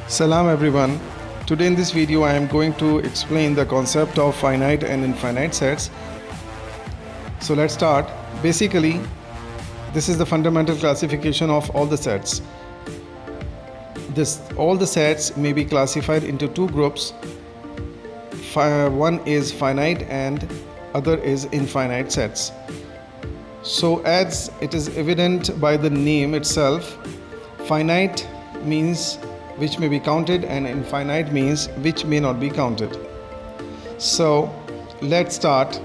Salam everyone. Today in this video I am going to explain the concept of finite and infinite sets. So let's start. Basically, this is the fundamental classification of all the sets. All the sets may be classified into two groups. One is finite and other is infinite sets. So as it is evident by the name itself, finite means which may be counted and infinite means which may not be counted. So let's start.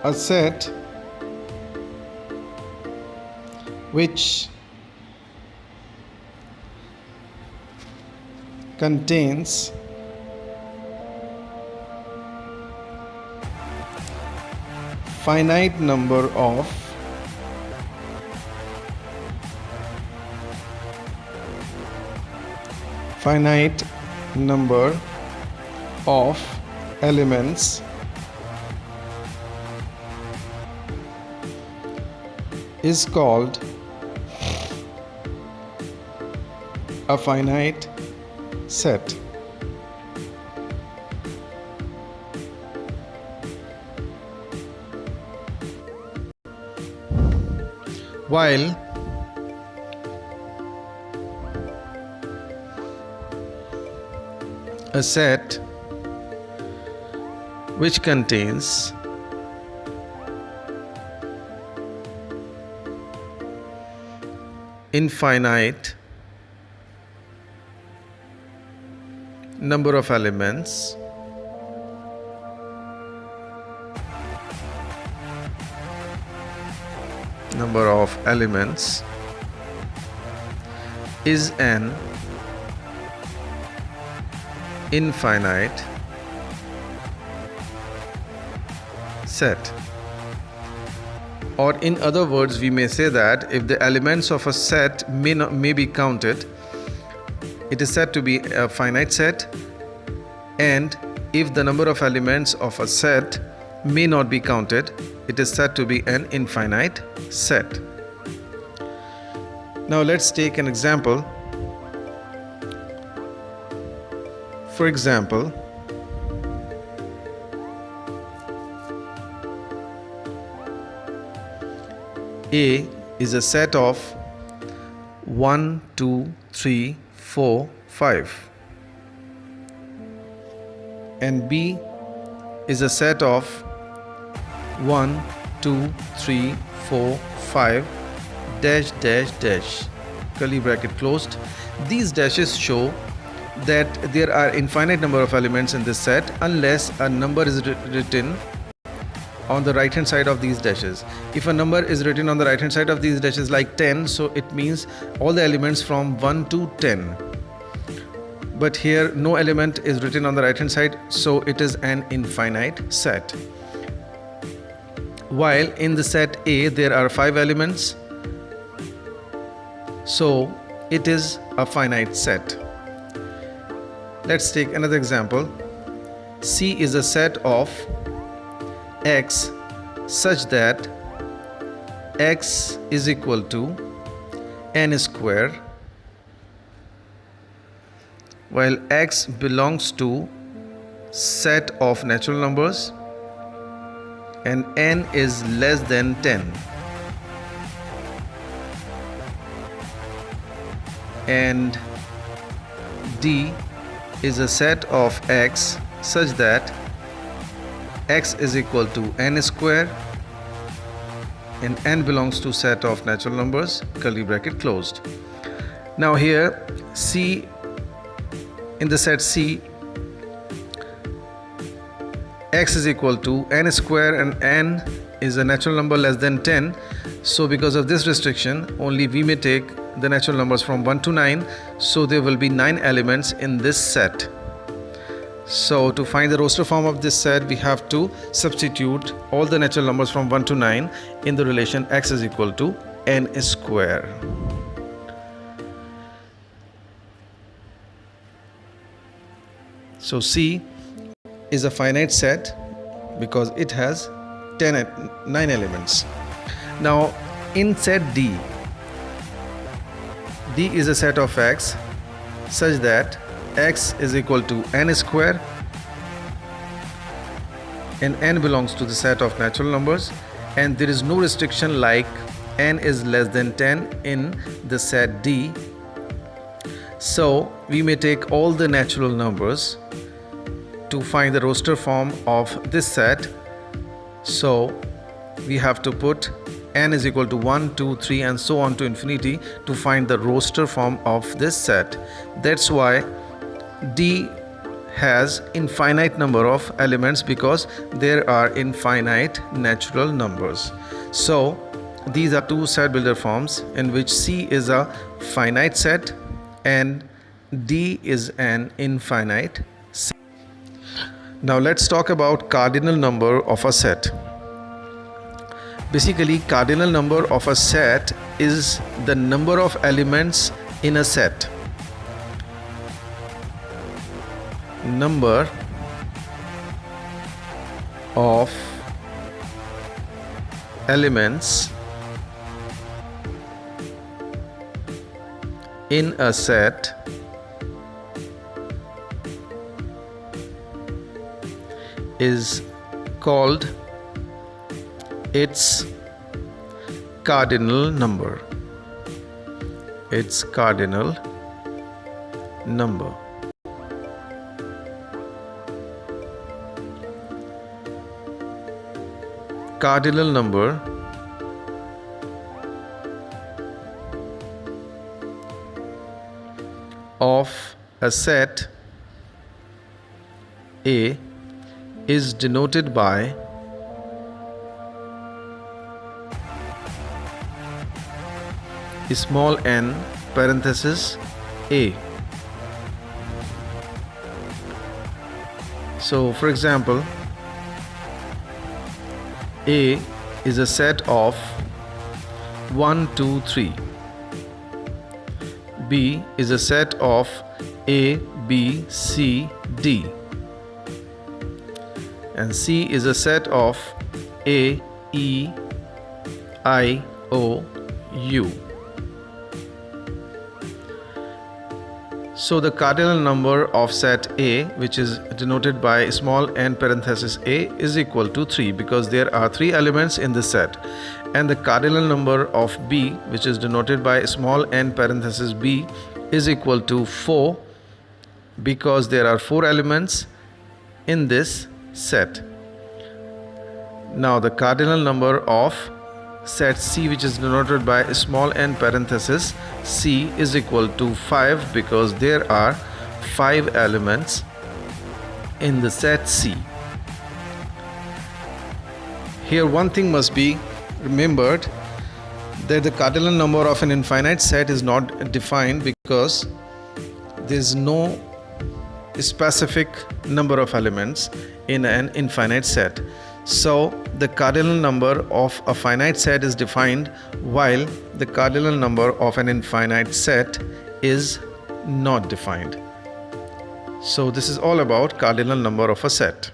A set which contains finite number of elements is called a finite set. While a set which contains infinite number of elements is an infinite set. Or in other words, we may say that if the elements of a set may be counted, it is said to be a finite set, and if the number of elements of a set may not be counted, it is said to be an infinite set. Now let's take an example. For example, A is a set of 1, 2, 3, 4, 5, and B is a set of 1, 2, 3, 4, 5, dash, dash, dash, curly bracket closed. These dashes show that there are infinite number of elements in this set unless a number is written on the right hand side of these dashes. If a number is written on the right hand side of these dashes like 10, so it means all the elements from 1 to 10. But here no element is written on the right hand side, so it is an infinite set. While in the set A there are 5 elements, so it is a finite set. Let's take another example. C is a set of x such that x is equal to n square, while x belongs to set of natural numbers and n is less than 10, and D is a set of x such that x is equal to n square and n belongs to set of natural numbers, curly bracket closed. Now here C, in the set C, x is equal to n square and n is a natural number less than 10. So because of this restriction, only we may take the natural numbers from 1 to 9. So there will be 9 elements in this set. So to find the roster form of this set, we have to substitute all the natural numbers from 1 to 9 in the relation x is equal to n square. So C is a finite set because it has 9 elements. Now in set D, D is a set of x such that x is equal to n square, and n belongs to the set of natural numbers, and there is no restriction like n is less than 10 in the set D. So we may take all the natural numbers to find the roster form of this set. So we have to put n is equal to 1, 2, 3 and so on to infinity to find the roster form of this set. That's why D has infinite number of elements, because there are infinite natural numbers. So these are two set builder forms in which C is a finite set and D is an infinite set. Now let's talk about cardinal number of a set. Basically, cardinal number of a set is the number of elements in a set. Number of elements in a set is called its cardinal number. Its cardinal number. Cardinal number of a set A is denoted by small n parenthesis A. So for example, A is a set of 1, 2, 3. B is a set of A, B, C, D. And C is a set of A, E, I, O, U. So the cardinal number of set A, which is denoted by small n parenthesis A, is equal to 3 because there are 3 elements in the set. And the cardinal number of B, which is denoted by small n parenthesis B, is equal to 4 because there are 4 elements in this set. Now the cardinal number of set C, which is denoted by small n parenthesis C, is equal to 5 because there are 5 elements in the set C. Here one thing must be remembered, that the cardinal number of an infinite set is not defined because there is no specific number of elements in an infinite set. So the cardinal number of a finite set is defined while the cardinal number of an infinite set is not defined. So this is all about cardinal number of a set.